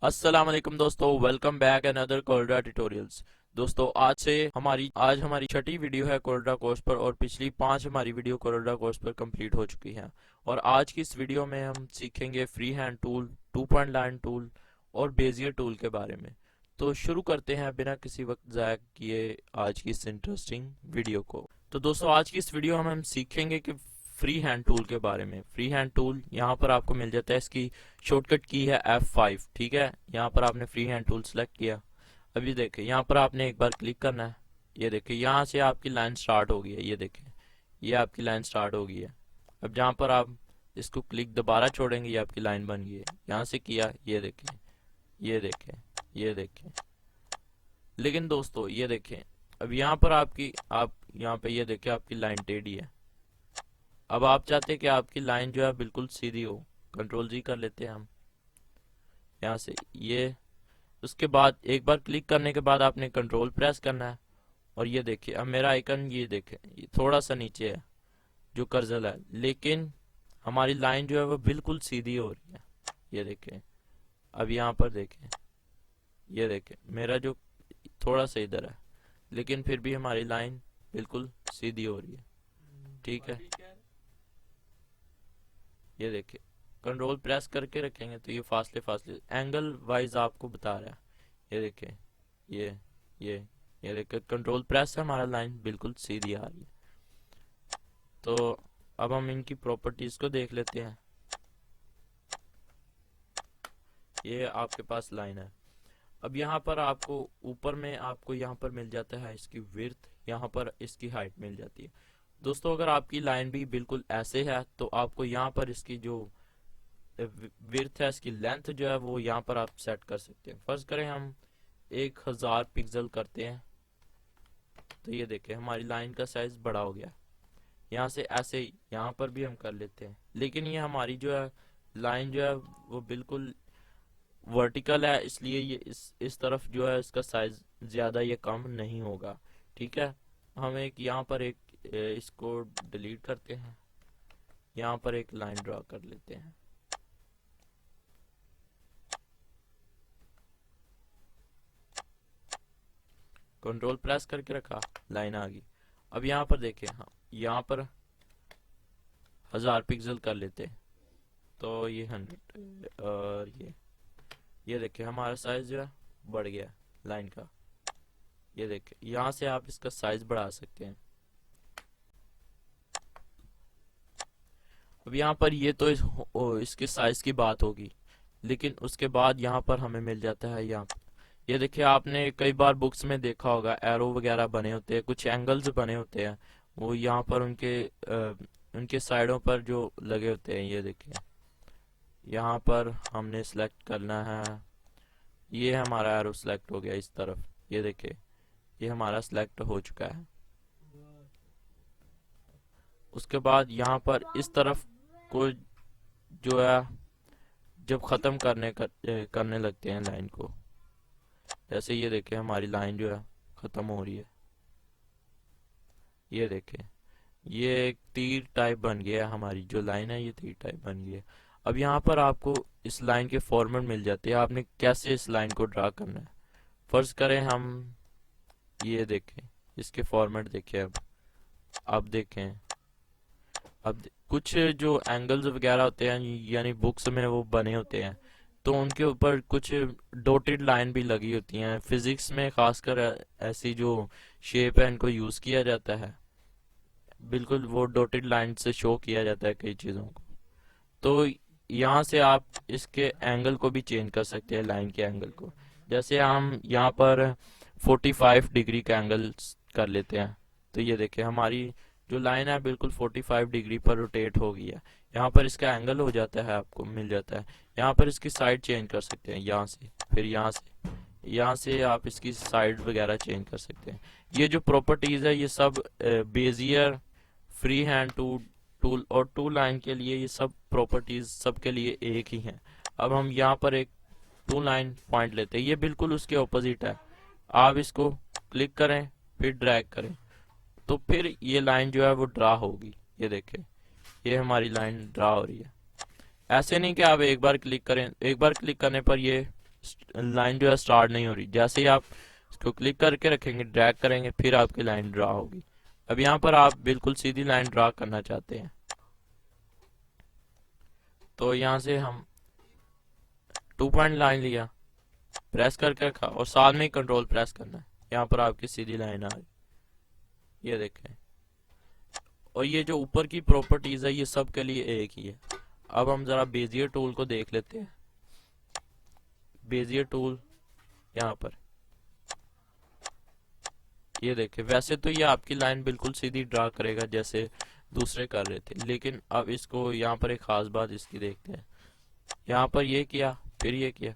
अस्सलाम वालेकुम दोस्तों, वेलकम बैक अनदर कोल्ड्रा ट्यूटोरियल्स। दोस्तों आज हमारी छठी वीडियो है कोल्ड्रा कोर्स पर, और पिछली 5 हमारी वीडियो कोल्ड्रा कोर्स पर कंप्लीट हो चुकी हैं। और आज की इस वीडियो में हम सीखेंगे free hand tool, two point line tool और बेजियर टूल के बारे में। तो शुरू करते हैं बिना किसी वक्त ज़ाया किए आज की इस इंटरेस्टिंग वीडियो को। तो दोस्तों आज की इस वीडियो में हम सीखेंगे कि फ्री हैंड टूल के बारे में। फ्री हैंड टूल यहाँ पर आपको मिल जाता है, इसकी शॉर्टकट की है F5। ठीक है, यहाँ पर आपने फ्री हैंड टूल सेलेक्ट किया। अभी देखिए यहाँ पर आपने एक बार क्लिक करना है। ये देखिए यहाँ से आपकी लाइन स्टार्ट हो गई है। ये देखिए ये आपकी लाइन स्टार्ट हो गई है। अब जहाँ पर आप इसको क्लिक दोबारा छोड़ेंगे ये आपकी लाइन बन गई है। यहाँ से किया, ये देखें, ये देखें, ये देखें। लेकिन दोस्तों ये देखें, अब यहाँ पर आप यहाँ पे ये देखें आपकी लाइन टेढ़ी है। अब आप चाहते हैं कि आपकी लाइन जो है बिल्कुल सीधी हो। कंट्रोल जी कर लेते हैं हम यहाँ से। ये उसके बाद एक बार क्लिक करने के बाद आपने कंट्रोल प्रेस करना है। और ये देखिए अब मेरा आइकन ये देखें, ये थोड़ा सा नीचे है जो कर्सर है, लेकिन हमारी लाइन जो है वो बिल्कुल सीधी हो रही है। ये देखें, अब यहाँ पर देखें, ये देखें मेरा जो थोड़ा सा इधर है, लेकिन फिर भी हमारी लाइन बिल्कुल सीधी हो रही है। ठीक है, ये देखिए कंट्रोल प्रेस करके रखेंगे तो ये फासले फासले एंगल वाइज आपको बता रहा है। ये देखिए, ये ये ये देखिए कंट्रोल प्रेस है, हमारा लाइन बिल्कुल सीधी आ रही है। तो अब हम इनकी प्रॉपर्टीज को देख लेते हैं। ये आपके पास लाइन है। अब यहाँ पर आपको ऊपर में आपको यहाँ पर मिल जाता है इसकी विड्थ, यहाँ पर इसकी हाइट मिल जाती है। दोस्तों अगर आपकी लाइन भी बिल्कुल ऐसे है तो आपको यहाँ पर इसकी जो विड्थ है, इसकी लेंथ जो है वो यहाँ पर आप सेट कर सकते हैं। फर्ज करें हम 1000 पिक्सल करते हैं तो ये देखें हमारी लाइन का साइज बड़ा हो गया। यहाँ से ऐसे ही यहाँ पर भी हम कर लेते हैं, लेकिन ये हमारी जो है लाइन जो है वो बिल्कुल वर्टिकल है, इसलिए ये इस तरफ जो है इसका साइज ज्यादा ये कम नहीं होगा। ठीक है, हम एक यहाँ पर एक इसको डिलीट करते हैं, यहाँ पर एक लाइन ड्रा कर लेते हैं। कंट्रोल प्रेस करके रखा, लाइन आ गई। अब यहाँ पर देखें, हाँ यहाँ पर 1000 पिक्सल कर लेते हैं तो ये 100 और ये देखिए हमारा साइज जो है बढ़ गया लाइन का। ये देखिए यहाँ से आप इसका साइज बढ़ा सकते हैं। अब यहाँ पर ये तो इसके साइज की बात होगी, लेकिन उसके बाद यहाँ पर हमें मिल जाता है यहाँ पर। ये देखिए आपने कई बार बुक्स में देखा होगा एरो वगैरह बने होते हैं, कुछ एंगल्स बने होते हैं, वो यहाँ पर उनके साइडों पर जो लगे होते हैं। ये देखिए यहाँ पर हमने सेलेक्ट करना है, ये हमारा एरो सेलेक्ट हो गया इस तरफ। ये देखिए ये हमारा सेलेक्ट हो चुका है। उसके बाद यहाँ पर इस तरफ को जो है जब ख़त्म करने लगते हैं लाइन को, जैसे ये देखें हमारी लाइन जो है ख़त्म हो रही है। ये देखें ये एक तीर टाइप बन गया है, हमारी जो लाइन है ये तीर टाइप बन गई है। अब यहाँ पर आपको इस लाइन के फॉर्मेट मिल जाते हैं, आपने कैसे इस लाइन को ड्रा करना है। फर्ज करें हम ये देखें, इसके फॉर्मेट देखें। अब देखें, अब कुछ जो एंगल्स वगैरह होते हैं यानी बुक्स में वो बने होते हैं, तो उनके ऊपर कुछ डॉटेड लाइन भी लगी होती हैं। फिजिक्स में खासकर ऐसी जो शेप है इनको यूज किया जाता है, बिल्कुल वो डॉटेड लाइन से शो किया जाता है कई चीज़ों को। तो यहाँ से आप इसके एंगल को भी चेंज कर सकते हैं, लाइन के एंगल को। जैसे हम यहाँ पर 45 डिग्री का एंगल कर लेते हैं तो ये देखिए हमारी जो लाइन है बिल्कुल 45 डिग्री पर रोटेट हो गई है। यहाँ पर इसका एंगल हो जाता है, आपको मिल जाता है। यहाँ पर इसकी साइड चेंज कर सकते हैं, यहाँ से फिर यहाँ से आप इसकी साइड वगैरह चेंज कर सकते हैं। ये जो प्रॉपर्टीज है ये सब बेजियर, फ्री हैंड टूल और टू लाइन के लिए ये सब प्रॉपर्टीज सबके लिए एक ही हैं। अब हम यहाँ पर एक टू लाइन पॉइंट लेते हैं, ये बिल्कुल उसके ऑपोजिट है। आप इसको क्लिक करें फिर ड्रैग करें तो फिर ये लाइन जो है वो ड्रा होगी। ये देखें ये हमारी लाइन ड्रा हो रही है। ऐसे नहीं कि आप एक बार क्लिक करें, एक बार क्लिक करने पर ये लाइन जो है स्टार्ट नहीं हो रही। जैसे ही आप इसको क्लिक करके रखेंगे, ड्रैग करेंगे, फिर आपकी लाइन ड्रा होगी। अब यहाँ पर आप बिल्कुल सीधी लाइन ड्रा करना चाहते हैं, तो यहाँ से हम 2 पॉइंट लाइन लिया, प्रेस करके रखा और साथ में ही कंट्रोल प्रेस करना है। यहाँ पर आपकी सीधी लाइन आ गई, ये देखें। और ये जो ऊपर की प्रॉपर्टीज है ये सब के लिए एक ही है। अब हम जरा बेजियर टूल को देख लेते हैं। बेजियर टूल यहाँ पर, ये देखें। वैसे तो ये आपकी लाइन बिल्कुल सीधी ड्रा करेगा जैसे दूसरे कर रहे थे, लेकिन अब इसको यहाँ पर एक खास बात इसकी देखते हैं। यहाँ पर ये किया, फिर ये किया।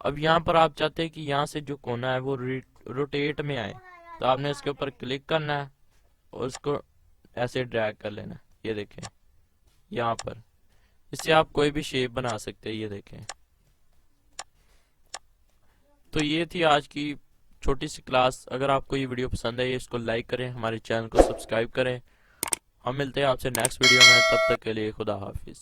अब यहाँ पर आप चाहते हैं कि यहाँ से जो कोना है वो रोटेट में आए, तो आपने इसके ऊपर क्लिक करना है और इसको ऐसे ड्रैग कर लेना है। ये देखें यहाँ पर, इससे आप कोई भी शेप बना सकते हैं। ये देखें। तो ये थी आज की छोटी सी क्लास। अगर आपको ये वीडियो पसंद है इसको लाइक करें, हमारे चैनल को सब्सक्राइब करें। हम मिलते हैं आपसे नेक्स्ट वीडियो में, तब तक के लिए खुदा हाफिज।